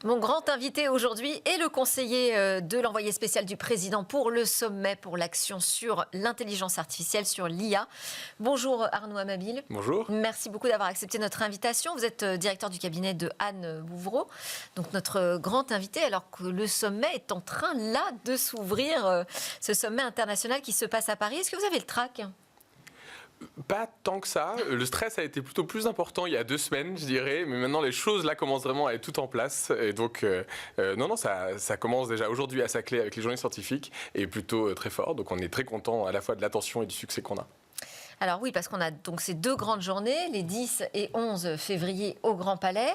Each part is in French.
Mon grand invité aujourd'hui est le conseiller de l'envoyé spécial du président pour le sommet pour l'action sur l'intelligence artificielle, sur l'IA. Bonjour Arnaud Amabile. Bonjour. Merci beaucoup d'avoir accepté notre invitation. Vous êtes directeur du cabinet de Anne Bouvreau, donc notre grand invité, alors que le sommet est en train là de s'ouvrir, ce sommet international qui se passe à Paris. Est-ce que vous avez le trac ? Pas tant que ça. Le stress a été plutôt plus important il y a 2 semaines, je dirais. Mais maintenant, les choses là commencent vraiment à être tout en place. Et donc, ça commence déjà aujourd'hui à s'atteler avec les journées scientifiques et plutôt très fort. Donc, on est très content à la fois de l'attention et du succès qu'on a. Alors oui, parce qu'on a donc ces 2 grandes journées, les 10 et 11 février au Grand Palais.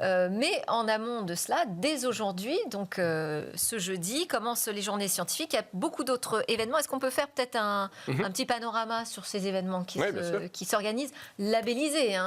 Mais en amont de cela, dès aujourd'hui, donc ce jeudi, commencent les journées scientifiques. Il y a beaucoup d'autres événements. Est-ce qu'on peut faire peut-être un petit panorama sur ces événements qui s'organisent, labellisés,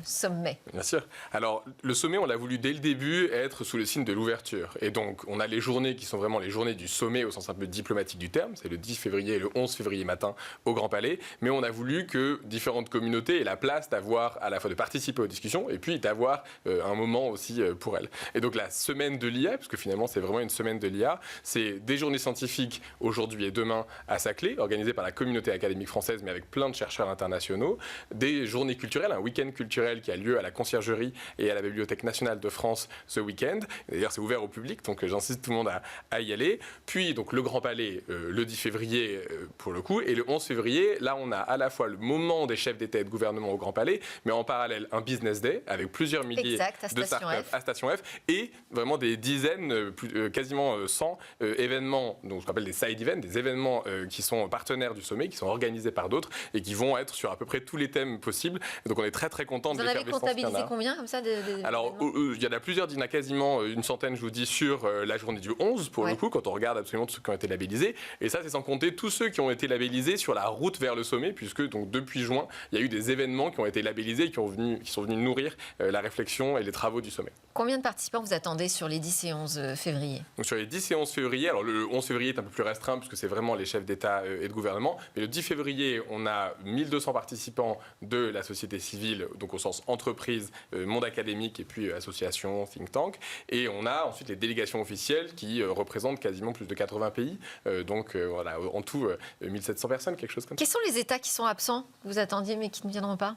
sommet? Bien sûr. Alors, le sommet, on l'a voulu dès le début être sous le signe de l'ouverture. Et donc, on a les journées qui sont vraiment les journées du sommet au sens un peu diplomatique du terme. C'est le 10 février et le 11 février matin au Grand Palais. Mais on a voulu que différentes communautés aient la place d'avoir à la fois de participer aux discussions et puis d'avoir un moment aussi pour elles. Et donc la semaine de l'IA, parce que finalement c'est vraiment une semaine de l'IA, c'est des journées scientifiques aujourd'hui et demain à Saclay, organisées par la communauté académique française mais avec plein de chercheurs internationaux, des journées culturelles, un week-end culturel qui a lieu à la Conciergerie et à la Bibliothèque nationale de France ce week-end. D'ailleurs c'est ouvert au public, donc j'incite tout le monde à y aller. Puis donc le Grand Palais le 10 février pour le coup, et le 11 février, là on a à la fois le moment des chefs d'État et de gouvernement au Grand Palais, mais en parallèle un business day avec plusieurs milliers de startups à Station F et vraiment des dizaines, quasiment 100 événements, donc ce qu'on appelle des side events, des événements qui sont partenaires du sommet, qui sont organisés par d'autres et qui vont être sur à peu près tous les thèmes possibles. Et donc on est très très content de l'effervescence. Vous en avez comptabilisé combien comme ça Alors il y en a plusieurs, il y en a quasiment une centaine, je vous dis, sur la journée du 11 pour le coup, quand on regarde absolument tous ceux qui ont été labellisés. Et ça c'est sans compter tous ceux qui ont été labellisés sur la route vers le sommet, puisque donc depuis juin, il y a eu des événements qui ont été labellisés et qui sont venus nourrir la réflexion et les travaux du sommet. Combien de participants vous attendez sur les 10 et 11 février ? Donc sur les 10 et 11 février, alors le 11 février est un peu plus restreint puisque c'est vraiment les chefs d'État et de gouvernement, mais le 10 février, on a 1200 participants de la société civile, donc au sens entreprise, monde académique et puis association, think tank, et on a ensuite les délégations officielles qui représentent quasiment plus de 80 pays, voilà, en tout 1700 personnes, quelque chose comme ça. Quels sont les États qui sont absents, que vous attendiez mais qui ne viendront pas ?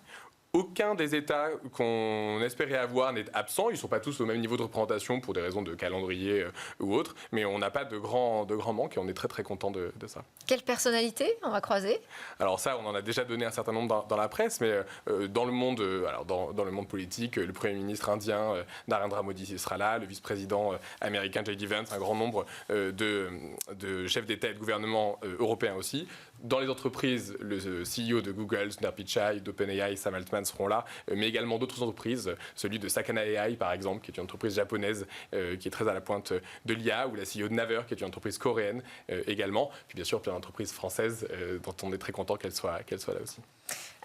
Aucun des États qu'on espérait avoir n'est absent. Ils ne sont pas tous au même niveau de représentation pour des raisons de calendrier ou autres. Mais on n'a pas de grands manques et on est très très content de ça. Quelle personnalité on va croiser ? Alors ça, on en a déjà donné un certain nombre dans la presse, mais dans le monde, dans le monde politique, le Premier ministre indien Narendra Modi sera là, le vice-président américain J.D. Vance, un grand nombre de chefs d'État et de gouvernement européens aussi. Dans les entreprises, le CEO de Google, Sundar Pichai, d'OpenAI, Sam Altman seront là, mais également d'autres entreprises, celui de Sakana AI par exemple, qui est une entreprise japonaise qui est très à la pointe de l'IA, ou la CEO de Naver, qui est une entreprise coréenne également, puis bien sûr plein d'entreprises françaises dont on est très content qu'elles soient là aussi.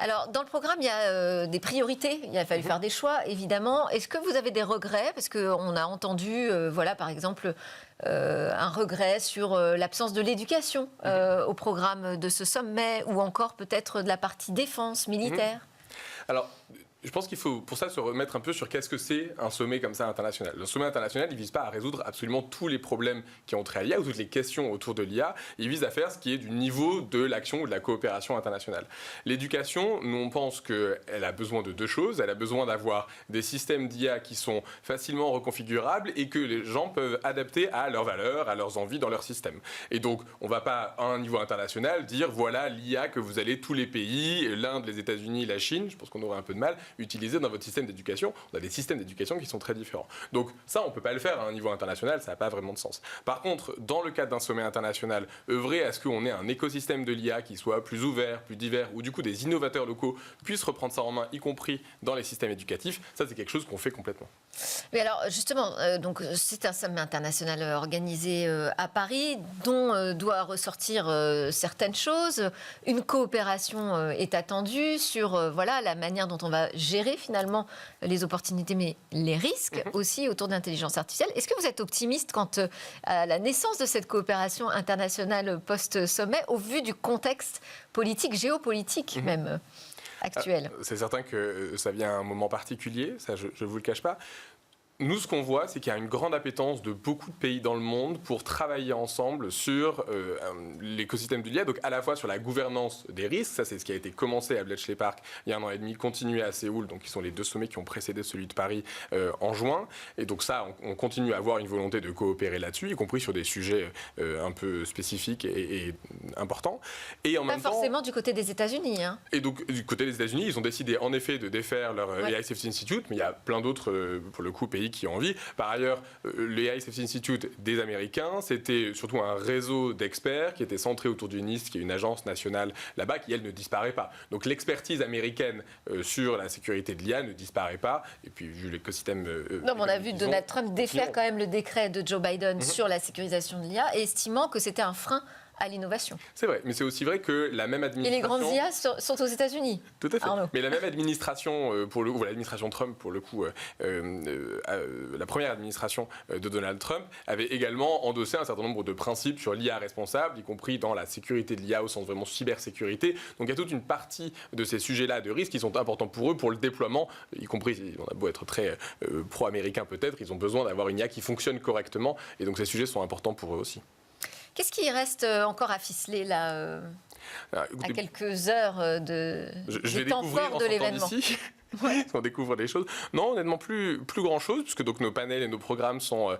Alors, dans le programme, il y a des priorités. Il a fallu faire des choix, évidemment. Est-ce que vous avez des regrets ? Parce qu'on a entendu, par exemple, un regret sur l'absence de l'éducation au programme de ce sommet, ou encore peut-être de la partie défense militaire. Alors, je pense qu'il faut pour ça se remettre un peu sur qu'est-ce que c'est un sommet comme ça international. Le sommet international, il ne vise pas à résoudre absolument tous les problèmes qui ont trait à l'IA ou toutes les questions autour de l'IA. Il vise à faire ce qui est du niveau de l'action ou de la coopération internationale. L'éducation, nous on pense qu'elle a besoin de 2 choses. Elle a besoin d'avoir des systèmes d'IA qui sont facilement reconfigurables et que les gens peuvent adapter à leurs valeurs, à leurs envies dans leur système. Et donc, on ne va pas à un niveau international dire voilà l'IA que vous allez tous les pays, l'Inde, les États-Unis, la Chine, je pense qu'on aurait un peu de mal, utiliser dans votre système d'éducation. On a des systèmes d'éducation qui sont très différents. Donc ça, on ne peut pas le faire à un niveau international, ça n'a pas vraiment de sens. Par contre, dans le cadre d'un sommet international, œuvrer à ce qu'on ait un écosystème de l'IA qui soit plus ouvert, plus divers, où du coup des innovateurs locaux puissent reprendre ça en main, y compris dans les systèmes éducatifs, ça c'est quelque chose qu'on fait complètement. Mais alors justement, donc c'est un sommet international organisé à Paris, dont doit ressortir certaines choses. Une coopération est attendue sur la manière dont on va gérer finalement les opportunités, mais les risques aussi autour de l'intelligence artificielle. Est-ce que vous êtes optimiste quant à la naissance de cette coopération internationale post-sommet, au vu du contexte politique, géopolitique même actuel ? C'est certain que ça vient à un moment particulier, ça je ne vous le cache pas. Nous, ce qu'on voit, c'est qu'il y a une grande appétence de beaucoup de pays dans le monde pour travailler ensemble sur l'écosystème de l'IA, donc à la fois sur la gouvernance des risques, ça c'est ce qui a été commencé à Bletchley Park il y a 1 an et demi, continué à Séoul, donc qui sont les 2 sommets qui ont précédé celui de Paris en juin. Et donc ça, on continue à avoir une volonté de coopérer là-dessus, y compris sur des sujets un peu spécifiques et importants. Et en Pas même temps, forcément du côté des États-Unis. Hein. et donc, du côté des États-Unis, ils ont décidé en effet de défaire leur AI Safety Institute, mais il y a plein d'autres, pour le coup, pays qui ont envie. Par ailleurs, l'AI Safety Institute des Américains, c'était surtout un réseau d'experts qui était centré autour du NIST, qui est une agence nationale là-bas, qui, elle, ne disparaît pas. Donc, l'expertise américaine sur la sécurité de l'IA ne disparaît pas. Et puis, vu l'écosystème... non, mais on a vu Donald Trump défaire quand même le décret de Joe Biden sur la sécurisation de l'IA, estimant que c'était un frein à l'innovation. C'est vrai, mais c'est aussi vrai que la même administration... Et les grandes IA sont aux États-Unis. Tout à fait. Arnaud. Mais la même administration, pour le coup, l'administration Trump, pour le coup, la première administration de Donald Trump avait également endossé un certain nombre de principes sur l'IA responsable, y compris dans la sécurité de l'IA au sens vraiment cybersécurité. Donc il y a toute une partie de ces sujets-là de risque qui sont importants pour eux, pour le déploiement, y compris, on a beau être très pro-américain peut-être, ils ont besoin d'avoir une IA qui fonctionne correctement, et donc ces sujets sont importants pour eux aussi. Qu'est-ce qui reste encore à ficeler là, Écoutez, à quelques heures je vais du temps découvrir fort en de sortant l'événement? d'ici. On découvre des choses. Non, honnêtement, plus grand-chose, puisque donc nos panels et nos programmes sont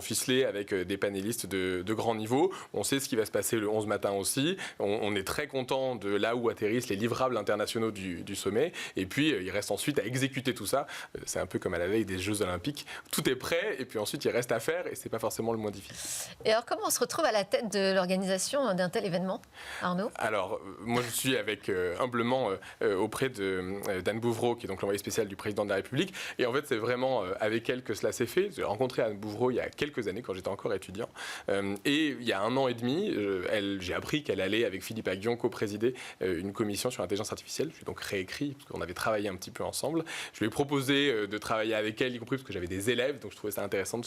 ficelés avec des panélistes de grand niveau. On sait ce qui va se passer le 11 matin aussi. On est très content de là où atterrissent les livrables internationaux du sommet. Et puis, il reste ensuite à exécuter tout ça. C'est un peu comme à la veille des Jeux Olympiques. Tout est prêt, et puis ensuite, il reste à faire, et c'est pas forcément le moins difficile. Et alors, comment on se retrouve à la tête de l'organisation d'un tel événement, Arnaud? Alors, moi, je suis humblement auprès d'Anne Bouvreau, qui est donc l'envoyée spéciale du président de la République. Et en fait, c'est vraiment avec elle que cela s'est fait. J'ai rencontré Anne Bouvreau il y a quelques années, quand j'étais encore étudiant. Et il y a 1 an et demi, j'ai appris qu'elle allait, avec Philippe Aghion, co-présider une commission sur l'intelligence artificielle. Je l'ai donc réécrit, parce qu'on avait travaillé un petit peu ensemble. Je lui ai proposé de travailler avec elle, y compris parce que j'avais des élèves, donc je trouvais ça intéressant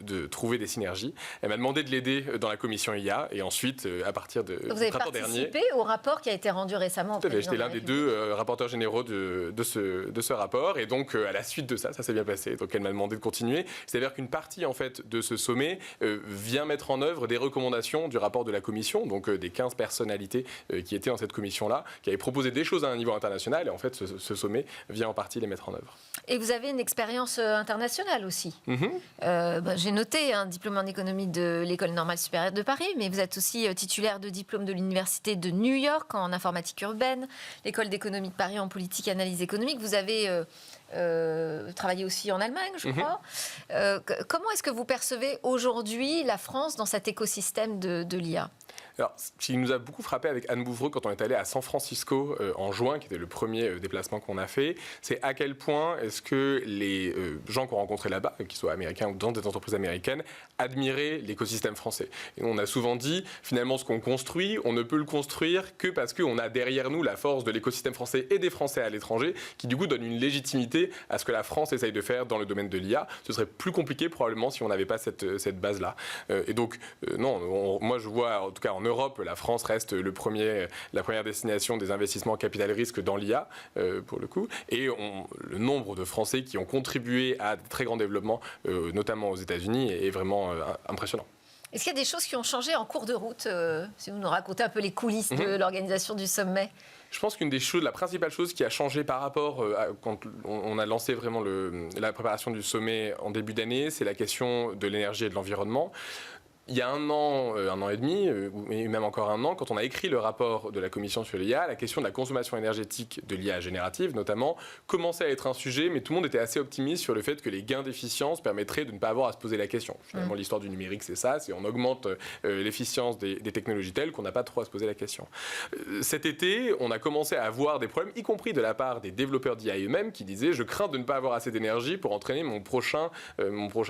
de trouver des synergies. Elle m'a demandé de l'aider dans la commission IA, et ensuite, à partir de Vous avez participé au rapport qui a été rendu récemment au président J'étais l'un des 2 rapporteurs généraux de ce rapport, et donc à la suite de ça s'est bien passé. Donc elle m'a demandé de continuer. C'est-à-dire qu'une partie en fait de ce sommet vient mettre en œuvre des recommandations du rapport de la commission, donc des 15 personnalités qui étaient dans cette commission-là, qui avaient proposé des choses à un niveau international, et en fait ce sommet vient en partie les mettre en œuvre. Et vous avez une expérience internationale aussi. J'ai noté un diplôme en économie de l'École normale supérieure de Paris, mais vous êtes aussi titulaire de diplôme de l'Université de New York en informatique urbaine, l'École d'économie de Paris en politique et analyse économique. Vous avez travaillé aussi en Allemagne, je crois. Comment est-ce que vous percevez aujourd'hui la France dans cet écosystème de l'IA ? Alors, ce qui nous a beaucoup frappé avec Anne Bouvreau quand on est allé à San Francisco en juin, qui était le premier déplacement qu'on a fait, c'est à quel point est-ce que les gens qu'on rencontrait là-bas, qu'ils soient américains ou dans des entreprises américaines, admiraient l'écosystème français. Et on a souvent dit, finalement, ce qu'on construit, on ne peut le construire que parce qu'on a derrière nous la force de l'écosystème français et des Français à l'étranger, qui du coup donne une légitimité à ce que la France essaye de faire dans le domaine de l'IA. Ce serait plus compliqué probablement si on n'avait pas cette base-là. Et donc, non, moi je vois, en tout cas en Europe, la France reste la première destination des investissements en capital risque dans l'IA, pour le coup. Et le nombre de Français qui ont contribué à de très grands développements, notamment aux États-Unis, est vraiment impressionnant. Est-ce qu'il y a des choses qui ont changé en cours de route, si vous nous racontez un peu les coulisses de l'organisation du sommet? Je pense la principale chose qui a changé par rapport à quand on a lancé vraiment la préparation du sommet en début d'année, c'est la question de l'énergie et de l'environnement. Il y a 1 an et demi, et même encore 1 an, quand on a écrit le rapport de la commission sur l'IA, la question de la consommation énergétique de l'IA générative, notamment, commençait à être un sujet, mais tout le monde était assez optimiste sur le fait que les gains d'efficience permettraient de ne pas avoir à se poser la question. Finalement, l'histoire du numérique, c'est ça, c'est on augmente l'efficience des technologies telles qu'on n'a pas trop à se poser la question. Cet été, on a commencé à avoir des problèmes, y compris de la part des développeurs d'IA eux-mêmes, qui disaient « je crains de ne pas avoir assez d'énergie pour entraîner mon prochain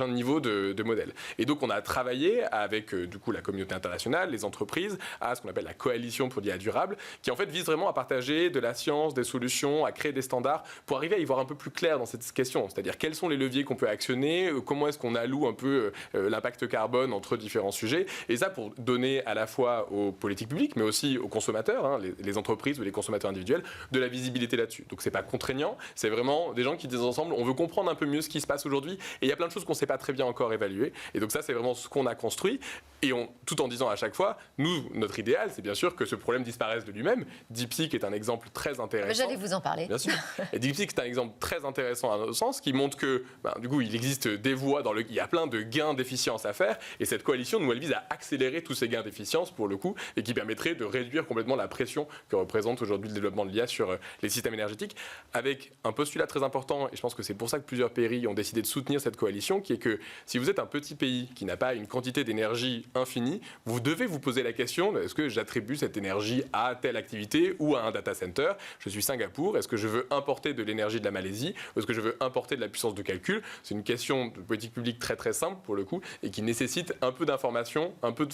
niveau de modèle ». Et donc, on a travaillé à avec du coup la communauté internationale, les entreprises, à ce qu'on appelle la coalition pour l'IA durable, qui en fait vise vraiment à partager de la science, des solutions, à créer des standards pour arriver à y voir un peu plus clair dans cette question. C'est-à-dire quels sont les leviers qu'on peut actionner, comment est-ce qu'on alloue un peu l'impact carbone entre différents sujets. Et ça pour donner à la fois aux politiques publiques, mais aussi aux consommateurs, hein, les entreprises ou les consommateurs individuels, de la visibilité là-dessus. Donc c'est pas contraignant, c'est vraiment des gens qui disent ensemble, on veut comprendre un peu mieux ce qui se passe aujourd'hui. Et il y a plein de choses qu'on ne sait pas très bien encore évaluer. Et donc ça, c'est vraiment ce qu'on a construit. Et tout en disant à chaque fois, nous, notre idéal, c'est bien sûr que ce problème disparaisse de lui-même. DeepSeek est un exemple très intéressant. J'allais vous en parler. Bien sûr. Et DeepSeek, c'est un exemple très intéressant à notre sens, qui montre que, du coup, il existe des voies il y a plein de gains d'efficience à faire. Et cette coalition, nous, elle vise à accélérer tous ces gains d'efficience, pour le coup, et qui permettrait de réduire complètement la pression que représente aujourd'hui le développement de l'IA sur les systèmes énergétiques, avec un postulat très important, et je pense que c'est pour ça que plusieurs pays ont décidé de soutenir cette coalition, qui est que si vous êtes un petit pays qui n'a pas une quantité d'énergie infinie, vous devez vous poser la question, est-ce que j'attribue cette énergie à telle activité ou à un data center? Je suis Singapour, est-ce que je veux importer de l'énergie de la Malaisie ou est-ce que je veux importer de la puissance de calcul? C'est une question de politique publique très très simple pour le coup et qui nécessite un peu d'information, un peu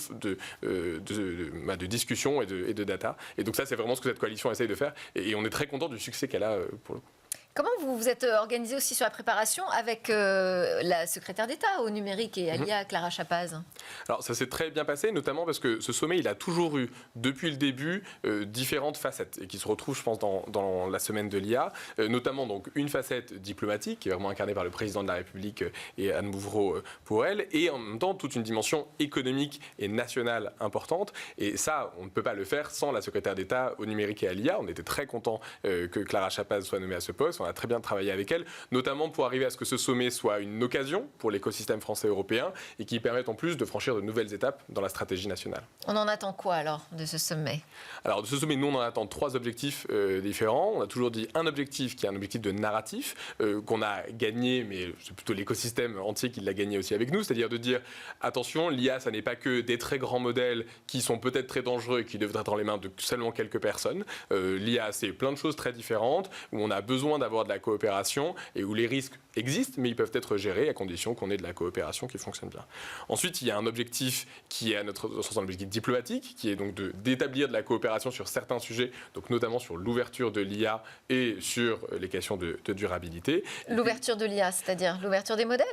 de discussion et de data. Et donc ça, c'est vraiment ce que cette coalition essaye de faire et on est très content du succès qu'elle a pour le coup. Comment vous vous êtes organisé aussi sur la préparation avec la secrétaire d'État au numérique et à l'IA, Clara Chapaz? Alors ça s'est très bien passé, notamment parce que ce sommet, il a toujours eu, depuis le début, différentes facettes et qui se retrouvent, je pense, dans la semaine de l'IA, notamment donc une facette diplomatique, qui est vraiment incarnée par le président de la République et Anne Mouvreau pour elle, et en même temps toute une dimension économique et nationale importante. Et ça, on ne peut pas le faire sans la secrétaire d'État au numérique et à l'IA. On était très contents que Clara Chapaz soit nommée à ce poste. On a très bien travaillé avec elle, notamment pour arriver à ce que ce sommet soit une occasion pour l'écosystème français et européen et qui permette en plus de franchir de nouvelles étapes dans la stratégie nationale. On en attend quoi alors de ce sommet? Alors de ce sommet, nous on en attend 3 objectifs différents. On a toujours dit un objectif qui est un objectif de narratif qu'on a gagné, mais c'est plutôt l'écosystème entier qui l'a gagné aussi avec nous, c'est-à-dire de dire attention, l'IA ça n'est pas que des très grands modèles qui sont peut-être très dangereux et qui devraient être dans les mains de seulement quelques personnes. L'IA c'est plein de choses très différentes où on a besoin d'avoir de la coopération et où les risques existent, mais ils peuvent être gérés à condition qu'on ait de la coopération qui fonctionne bien. Ensuite, il y a un objectif qui est à notre sens un objectif diplomatique, qui est donc d'établir de la coopération sur certains sujets, donc notamment sur l'ouverture de l'IA et sur les questions de durabilité. L'ouverture de l'IA, c'est-à-dire l'ouverture des modèles?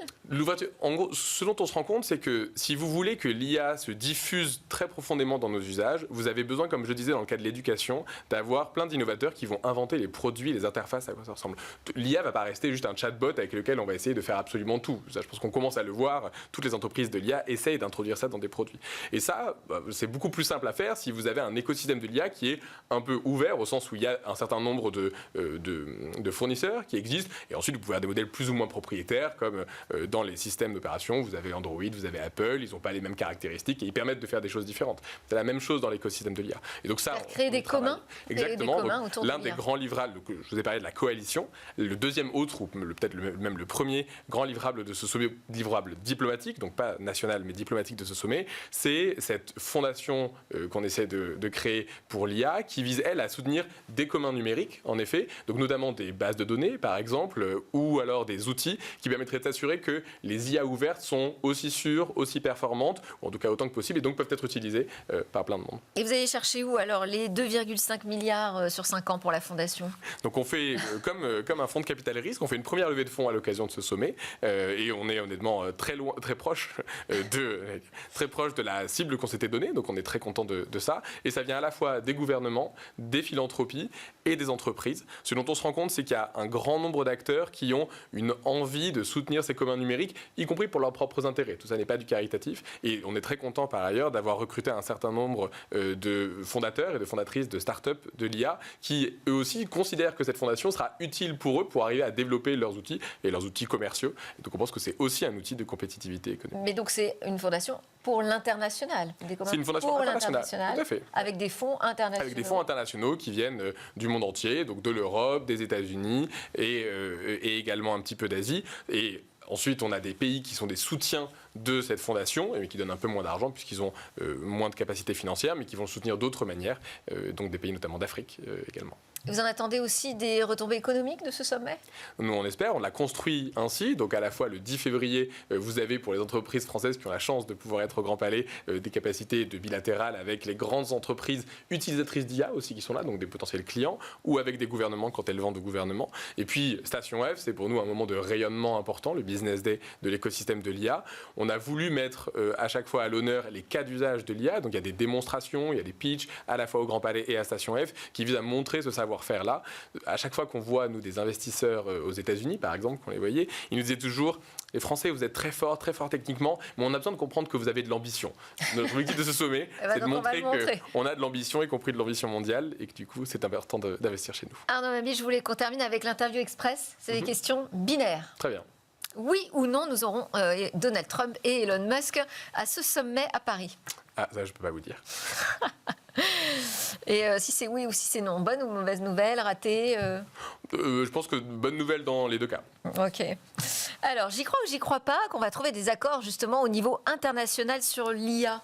En gros, ce dont on se rend compte, c'est que si vous voulez que l'IA se diffuse très profondément dans nos usages, vous avez besoin, comme je disais dans le cas de l'éducation, d'avoir plein d'innovateurs qui vont inventer les produits, les interfaces, à quoi ça ressemble. L'IA ne va pas rester juste un chatbot avec lequel on va essayer de faire absolument tout. Ça, je pense qu'on commence à le voir. Toutes les entreprises de l'IA essayent d'introduire ça dans des produits. Et ça, c'est beaucoup plus simple à faire si vous avez un écosystème de l'IA qui est un peu ouvert, au sens où il y a un certain nombre de fournisseurs qui existent. Et ensuite, vous pouvez avoir des modèles plus ou moins propriétaires, comme dans les systèmes d'opération. Vous avez Android, vous avez Apple. Ils n'ont pas les mêmes caractéristiques et ils permettent de faire des choses différentes. C'est la même chose dans l'écosystème de l'IA. Et donc ça, créer des communs. Exactement. L'un des grands livrables, je vous ai parlé de la coalition. Le deuxième autre, ou peut-être même le premier grand livrable de ce sommet, livrable diplomatique, donc pas national mais diplomatique de ce sommet, c'est cette fondation qu'on essaie de créer pour l'IA qui vise, elle, à soutenir des communs numériques, en effet, donc notamment des bases de données, par exemple, ou alors des outils qui permettraient de s'assurer que les IA ouvertes sont aussi sûres, aussi performantes, ou en tout cas autant que possible, et donc peuvent être utilisées par plein de monde. Et vous allez chercher où alors les 2,5 milliards sur 5 ans pour la fondation? Donc on fait, comme un fonds de capital risque, on fait une première levée de fonds à l'occasion de ce sommet, et on est honnêtement très proche de la cible qu'on s'était donnée, donc on est très content de ça, et ça vient à la fois des gouvernements, des philanthropies et des entreprises. Ce dont on se rend compte, c'est qu'il y a un grand nombre d'acteurs qui ont une envie de soutenir ces communs numériques, y compris pour leurs propres intérêts. Tout ça n'est pas du caritatif, et on est très content par ailleurs d'avoir recruté un certain nombre de fondateurs et de fondatrices de start-up de l'IA qui eux aussi considèrent que cette fondation sera utile pour eux pour arriver à développer leurs outils et leurs outils commerciaux. Et donc on pense que c'est aussi un outil de compétitivité économique. Mais donc c'est une fondation pour l'international. C'est une fondation pour internationale, tout à fait. Avec des fonds internationaux. Avec des fonds internationaux qui viennent du monde entier, donc de l'Europe, des États-Unis et également un petit peu d'Asie. Et ensuite, on a des pays qui sont des soutiens de cette fondation, et qui donnent un peu moins d'argent puisqu'ils ont moins de capacité financière, mais qui vont le soutenir d'autres manières, donc des pays notamment d'Afrique également. Vous en attendez aussi des retombées économiques de ce sommet ? Nous, on espère, on l'a construit ainsi. Donc, à la fois, le 10 février, vous avez pour les entreprises françaises qui ont la chance de pouvoir être au Grand Palais des capacités de bilatéral avec les grandes entreprises utilisatrices d'IA aussi qui sont là, donc des potentiels clients, ou avec des gouvernements quand elles vendent au gouvernement. Et puis, Station F, c'est pour nous un moment de rayonnement important, le business day de l'écosystème de l'IA. On a voulu mettre à chaque fois à l'honneur les cas d'usage de l'IA. Donc, il y a des démonstrations, il y a des pitchs, à la fois au Grand Palais et à Station F, qui visent à montrer ce savoir-faire là. À chaque fois qu'on voit, nous, des investisseurs aux États-Unis, par exemple, qu'on les voyait, ils nous disaient toujours, les Français, vous êtes très forts techniquement, mais on a besoin de comprendre que vous avez de l'ambition. Notre objectif de ce sommet, c'est de montrer qu'on a de l'ambition, y compris de l'ambition mondiale, et que du coup, c'est important d'investir chez nous. Arnaud Mabille, je voulais qu'on termine avec l'interview express. C'est des questions binaires. Très bien. Oui ou non, nous aurons Donald Trump et Elon Musk à ce sommet à Paris. Ah, ça, je ne peux pas vous dire. Et si c'est oui ou si c'est non, bonne ou mauvaise nouvelle, ratée Je pense que bonne nouvelle dans les deux cas. Ok. Alors, j'y crois ou j'y crois pas qu'on va trouver des accords justement au niveau international sur l'IA ?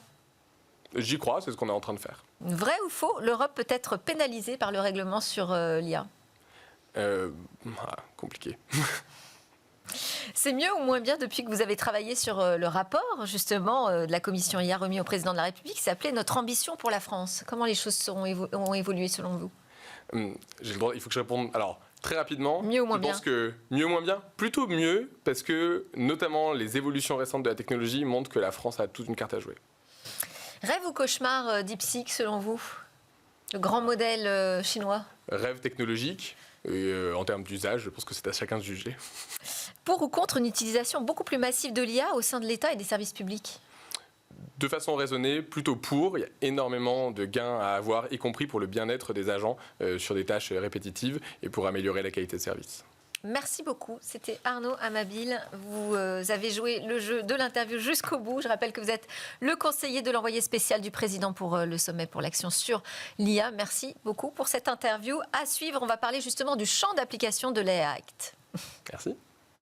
J'y crois, c'est ce qu'on est en train de faire. Vrai ou faux, l'Europe peut être pénalisée par le règlement sur l'IA ? Compliqué. C'est mieux ou moins bien depuis que vous avez travaillé sur le rapport, justement, de la commission IA remis au président de la République, qui s'appelait « Notre ambition pour la France ». Comment les choses ont évolué selon vous ? J'ai le droit, il faut que je réponde. Alors, très rapidement, mieux ou moins bien ? Je pense que mieux ou moins bien, plutôt mieux, parce que notamment les évolutions récentes de la technologie montrent que la France a toute une carte à jouer. Rêve ou cauchemar DeepSeek, selon vous ? Le grand modèle chinois ? Rêve technologique. Et en termes d'usage, je pense que c'est à chacun de juger. Pour ou contre une utilisation beaucoup plus massive de l'IA au sein de l'État et des services publics ? De façon raisonnée, plutôt pour. Il y a énormément de gains à avoir, y compris pour le bien-être des agents sur des tâches répétitives et pour améliorer la qualité de service. Merci beaucoup. C'était Arnaud Amabile. Vous avez joué le jeu de l'interview jusqu'au bout. Je rappelle que vous êtes le conseiller de l'envoyé spécial du président pour le sommet pour l'action sur l'IA. Merci beaucoup pour cette interview. À suivre, on va parler justement du champ d'application de l'AI Act. Merci.